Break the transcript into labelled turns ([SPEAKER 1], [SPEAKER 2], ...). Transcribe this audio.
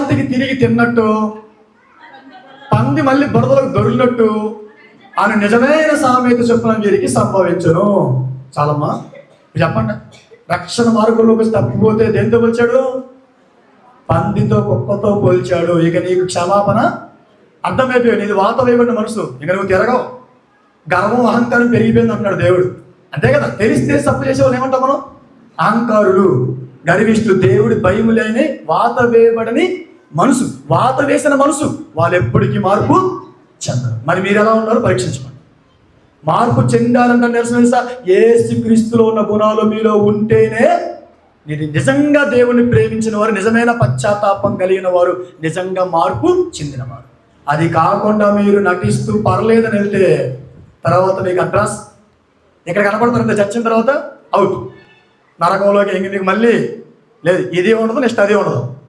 [SPEAKER 1] వాంతికి తిరిగి తిన్నట్టు, పంది మళ్ళీ బురదలకు దొరికినట్టు ఆయన నిజమైన సామెత చొప్పున వీరికి సంభవించును. చాలమ్మా, చెప్పండి. రక్షణ మార్గంలోకి తప్పిపోతే దేంతో పోల్చాడు? పందితో కుక్కతో పోల్చాడు. ఇక నీకు క్షమాపణ అర్థమైపోయావు. నీది వాత వేయబడిన మనసు, ఇక నువ్వు తిరగవు. గర్వం అహంకారం పెరిగిపోయింది అంటున్నాడు దేవుడు. అంతే కదా. తెలిస్తే తప్పు చేసేవాళ్ళు ఏమంటాం మనం? అహంకారులు, గర్విష్ఠులు, దేవుడి భయము లేని వాత వేయబడని మనసు, వాత వేసిన మనసు, వాళ్ళు ఎప్పటికీ మార్పు చెందరు. మరి మీరు ఎలా ఉన్నారో పరీక్షించుకోండి. మార్పు చెందాలంటే నిరసన యేసుక్రీస్తులో ఉన్న గుణాలు మీలో ఉంటేనే మీరు నిజంగా దేవుని ప్రేమించిన వారు, నిజమైన పశ్చాత్తాపం కలిగిన వారు, నిజంగా మార్పు చెందినవారు. అది కాకుండా మీరు నటిస్తూ పర్లేదని వెళ్తే తర్వాత మీకు అడ్రస్ ఇక్కడ కనపడుతుంది. చచ్చిన తర్వాత అవుట్, నరకంలోకి ఇంక నీకు మళ్ళీ లేదు. ఇది ఉండదు, నెక్స్ట్ అది ఉండదు.